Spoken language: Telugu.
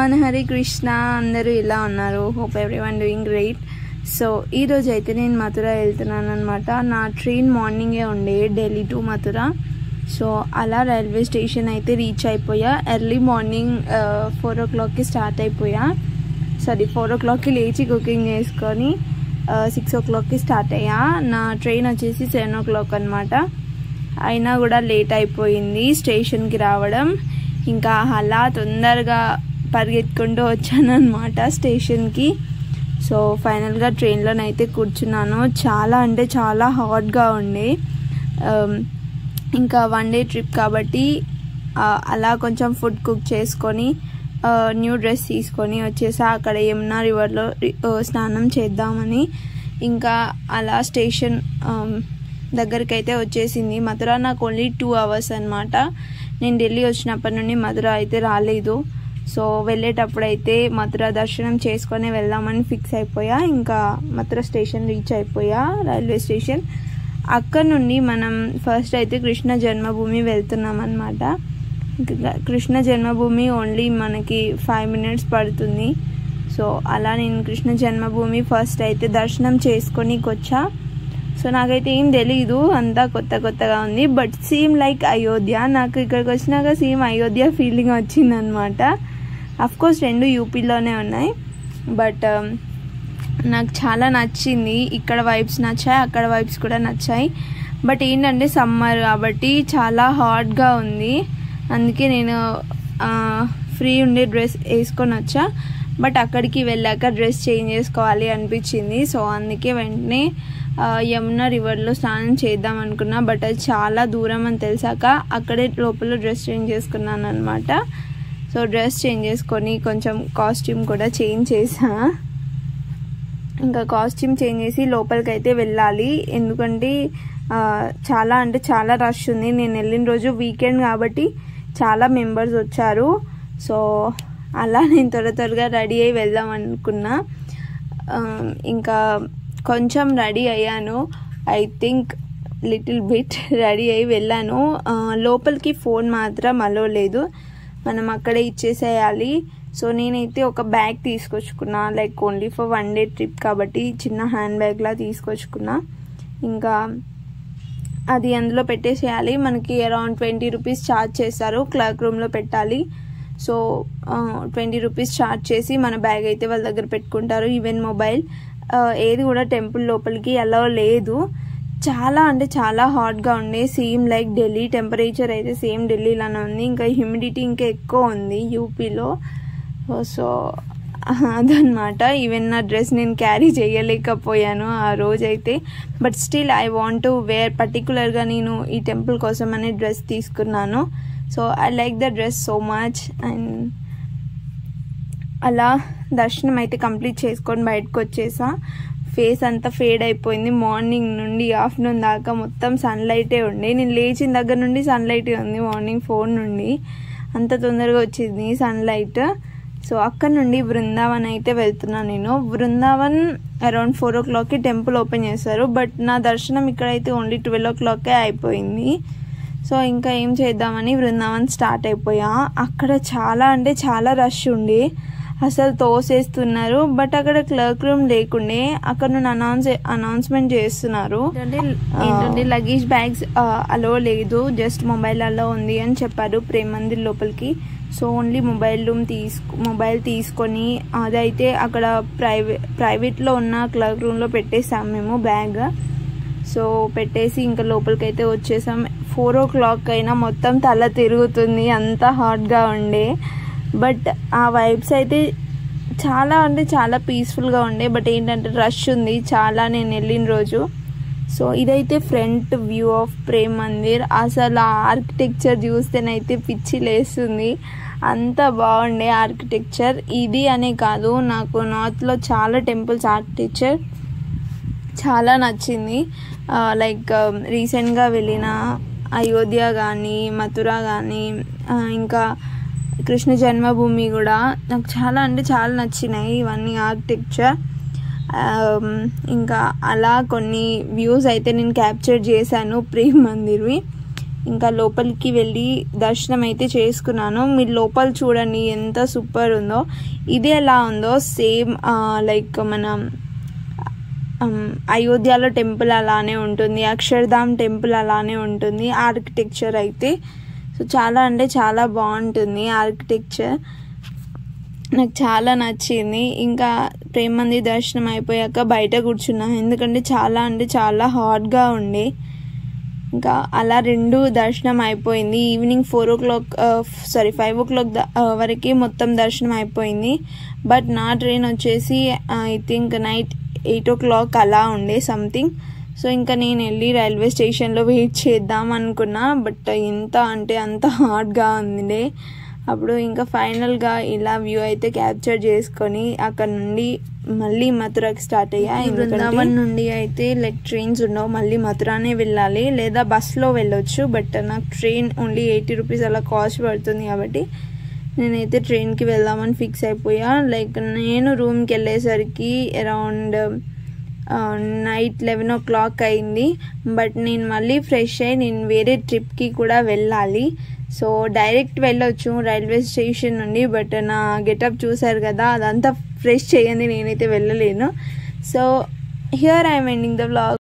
ఎవ్రీవన్, హరే కృష్ణ. అందరూ ఇలా ఉన్నారు. Hope everyone doing great. So ఈరోజు అయితే నేను మథుర వెళ్తున్నాను అనమాట. నా ట్రైన్ మార్నింగే ఉండే ఢిల్లీ టు మథుర. సో అలా రైల్వే స్టేషన్ అయితే రీచ్ అయిపోయా. ఎర్లీ మార్నింగ్ 4 o'clockకి స్టార్ట్ అయిపోయా. 4 o'clockకి లేచి కుకింగ్ చేసుకొని 6 o'clockకి స్టార్ట్ అయ్యా. నా ట్రైన్ వచ్చేసి 7 o'clock అనమాట. అయినా కూడా లేట్ అయిపోయింది స్టేషన్కి రావడం. ఇంకా అలా తొందరగా పరిగెత్తుకుంటూ వచ్చాను అనమాట స్టేషన్కి. సో ఫైనల్గా ట్రైన్లోనైతే కూర్చున్నాను. చాలా అంటే చాలా హాట్గా ఉండే. ఇంకా 1 day ట్రిప్ కాబట్టి అలా కొంచెం ఫుడ్ కుక్ చేసుకొని న్యూ డ్రెస్ తీసుకొని వచ్చేసా. అక్కడ యమునా రివర్లో స్నానం చేద్దామని. ఇంకా అలా స్టేషన్ దగ్గరికి అయితే వచ్చేసింది. మథుర నాకు ఓన్లీ 2 hours అనమాట. నేను ఢిల్లీ వచ్చినప్పటి నుండి మథుర అయితే రాలేదు. సో వెళ్ళేటప్పుడు అయితే మథుర దర్శనం చేసుకొని వెళ్దామని ఫిక్స్ అయిపోయా. ఇంకా మథుర స్టేషన్ రీచ్ అయిపోయా, రైల్వే స్టేషన్. అక్కడ నుండి మనం ఫస్ట్ అయితే కృష్ణ జన్మభూమి వెళ్తున్నాం అనమాట. కృష్ణ జన్మభూమి ఓన్లీ మనకి 5 minutes పడుతుంది. సో అలా నేను కృష్ణ జన్మభూమి ఫస్ట్ అయితే దర్శనం చేసుకొని వచ్చా. సో నాకైతే ఏం తెలీదు, అంతా కొత్తగా ఉంది. But same like Ayodhya. నాకు ఇక్కడికి వచ్చినాక సేమ్ అయోధ్య ఫీలింగ్ వచ్చిందనమాట. అఫ్కోర్స్ 2 యూపీలోనే ఉన్నాయి. బట్ నాకు చాలా నచ్చింది. ఇక్కడ వైబ్స్ నచ్చాయి, అక్కడ వైబ్స్ కూడా నచ్చాయి. బట్ ఏంటంటే సమ్మర్ కాబట్టి చాలా హాట్గా ఉంది. అందుకే నేను ఫ్రీ ఉండే డ్రెస్ వేసుకొని వచ్చా. బట్ అక్కడికి వెళ్ళాక డ్రెస్ చేంజ్ చేసుకోవాలి అనిపించింది. సో అందుకే వెంటనే యమునా రివర్లో స్నానం చేద్దాం అనుకున్నా. బట్ అది చాలా దూరం అని తెలిసాక అక్కడే లోపల డ్రెస్ చేంజ్ చేసుకున్నాను అనమాట. సో డ్రెస్ చేంజ్ చేసుకొని కొంచెం కాస్ట్యూమ్ కూడా చేంజ్ చేసా. ఇంకా కాస్ట్యూమ్ చేంజ్ చేసి లోపలికి అయితే వెళ్ళాలి. ఎందుకంటే చాలా అంటే చాలా రష్ ఉంది. నేను వెళ్ళిన రోజు వీకెండ్ కాబట్టి చాలా మెంబర్స్ వచ్చారు. సో అలా నేను త్వరగా రెడీ అయ్యి వెళ్దాం అనుకున్నా. ఇంకా కొంచెం రెడీ అయ్యాను. I think little bit ready అయ్యి వెళ్ళాను. లోపలికి ఫోన్ మాత్రం అలో లేదు, మనం అక్కడే ఇచ్చేసేయాలి. సో నేనైతే ఒక బ్యాగ్ తీసుకొచ్చుకున్నా, like only for 1 day trip కాబట్టి చిన్న హ్యాండ్ బ్యాగ్లా తీసుకొచ్చుకున్నా. ఇంకా అది అందులో పెట్టేసేయాలి. మనకి అరౌండ్ 20 rupees ఛార్జ్ చేస్తారు. క్లర్క్ రూమ్లో పెట్టాలి. సో 20 rupees ఛార్జ్ చేసి మన బ్యాగ్ అయితే వాళ్ళ దగ్గర పెట్టుకుంటారు. ఈవెన్ మొబైల్ ఏది కూడా టెంపుల్ లోపలికి అలా లేదు. చాలా అంటే చాలా హాట్గా ఉండే. సేమ్ లైక్ ఢిల్లీ టెంపరేచర్ అయితే సేమ్ ఢిల్లీలోనే ఉంది. ఇంకా హ్యూమిడిటీ ఇంకా ఎక్కువ ఉంది యూపీలో. సో అదనమాట. ఈవెన్ నా డ్రెస్ నేను క్యారీ చేయలేకపోయాను ఆ రోజైతే. But still I want to wear. పర్టికులర్గా నేను ఈ టెంపుల్ కోసం అనే డ్రెస్ తీసుకున్నాను. So I like the dress so much. And అలా దర్శనం అయితే కంప్లీట్ చేసుకొని బయటకు వచ్చేసా. ఫేస్ అంతా ఫేడ్ అయిపోయింది. మార్నింగ్ నుండి ఆఫ్టర్నూన్ దాకా మొత్తం సన్లైటే ఉండే. నేను లేచిన దగ్గర నుండి సన్లైటే ఉంది. మార్నింగ్ 4 నుండి అంత తొందరగా వచ్చింది సన్లైట్. సో అక్కడ నుండి బృందావన్ అయితే వెళ్తున్నాను నేను. బృందావన్ అరౌండ్ 4 o'clockకి టెంపుల్ ఓపెన్ చేస్తారు. బట్ నా దర్శనం ఇక్కడైతే ఓన్లీ 12 o'clockకే అయిపోయింది. సో ఇంకా ఏం చేద్దామని బృందావన్ స్టార్ట్ అయిపోయా. అక్కడ చాలా అంటే చాలా రష్ ఉండే, అసలు తోసేస్తున్నారు. బట్ అక్కడ క్లర్క్ రూమ్ లేకుండే. అక్కడ నుండి అనౌన్స్మెంట్ చేస్తున్నారు ఏంటంటే లగేజ్ బ్యాగ్స్ అలో లేదు, జస్ట్ మొబైల్ అలో ఉంది అని చెప్పారు ప్రేమ్ మందిర్ లోపలికి. సో ఓన్లీ మొబైల్ తీసుకొని అదైతే అక్కడ ప్రైవేట్లో ఉన్న క్లర్క్ రూమ్లో పెట్టేసాం మేము బ్యాగ్. సో పెట్టేసి ఇంకా లోపలికైతే వచ్చేసాం. 4 o'clock అయినా మొత్తం తల తిరుగుతుంది, అంత హాట్గా ఉండే. బట్ ఆ వైబ్స్ అయితే చాలా అంటే చాలా పీస్ఫుల్గా ఉండే. బట్ ఏంటంటే రష్ ఉంది చాలా నేను వెళ్ళిన రోజు. సో ఇదైతే front view of Prem Mandir. అసలు ఆ ఆర్కిటెక్చర్ చూస్తేనైతే పిచ్చి లేస్తుంది, అంత బాగుండే ఆర్కిటెక్చర్. ఇది అనే కాదు, నాకు నార్త్లో చాలా టెంపుల్స్ ఆర్కిటెక్చర్ చాలా నచ్చింది. లైక్ రీసెంట్గా వెళ్ళిన అయోధ్య కానీ మథుర కానీ ఇంకా కృష్ణ జన్మభూమి కూడా నాకు చాలా అంటే చాలా నచ్చినాయి ఇవన్నీ ఆర్కిటెక్చర్. ఇంకా అలా కొన్ని వ్యూస్ అయితే నేను క్యాప్చర్ చేశాను ప్రేమ్ మందిర్వి. ఇంకా లోపలికి వెళ్ళి దర్శనం అయితే చేసుకున్నాను. మీరు లోపల చూడండి ఎంత సూపర్ ఉందో. ఇది ఎలా ఉందో సేమ్ లైక్ మన అయోధ్యలో టెంపుల్ అలానే ఉంటుంది, అక్షర్ధామ్ టెంపుల్ అలానే ఉంటుంది ఆర్కిటెక్చర్ అయితే. సో చాలా అంటే చాలా బాగుంటుంది ఆర్కిటెక్చర్, నాకు చాలా నచ్చింది. ఇంకా ప్రేమ మందిర్ దర్శనం అయిపోయాక బయట కూర్చున్నా, ఎందుకంటే చాలా అంటే చాలా హాట్గా ఉండే. ఇంకా అలా 2 దర్శనం అయిపోయింది. ఈవినింగ్ 5 o'clock వరకు మొత్తం దర్శనం అయిపోయింది. బట్ నా ట్రైన్ వచ్చేసి ఐ థింక్ నైట్ 8 o'clock అలా ఉండే సంథింగ్. సో ఇంకా నేను వెళ్ళి రైల్వే స్టేషన్లో వెయిట్ చేద్దాం అనుకున్నా, బట్ ఎంత అంటే అంత హాట్గా ఉంది. అప్పుడు ఇంకా ఫైనల్గా ఇలా వ్యూ అయితే క్యాప్చర్ చేసుకొని అక్కడ నుండి మళ్ళీ మథురాకి స్టార్ట్ అయ్యా. బృందావన్ నుండి అయితే లైక్ ట్రైన్స్ ఉండవు, మళ్ళీ మథురానే వెళ్ళాలి, లేదా బస్లో వెళ్ళొచ్చు. బట్ నాకు ట్రైన్ ఓన్లీ 80 rupees అలా కాస్ట్ పడుతుంది కాబట్టి నేనైతే ట్రైన్కి వెళ్దామని ఫిక్స్ అయిపోయా. లైక్ నేను రూమ్కి వెళ్ళేసరికి అరౌండ్ నైట్ 11 o'clock అయింది. బట్ నేను మళ్ళీ ఫ్రెష్ అయ్యి నేను వేరే ట్రిప్కి కూడా వెళ్ళాలి. సో డైరెక్ట్ వెళ్ళొచ్చు రైల్వే స్టేషన్ నుండి, బట్ నా గెటప్ చూసారు కదా, అదంతా ఫ్రెష్ చేయండి, నేనైతే వెళ్ళలేను. So here I'm ending the vlog.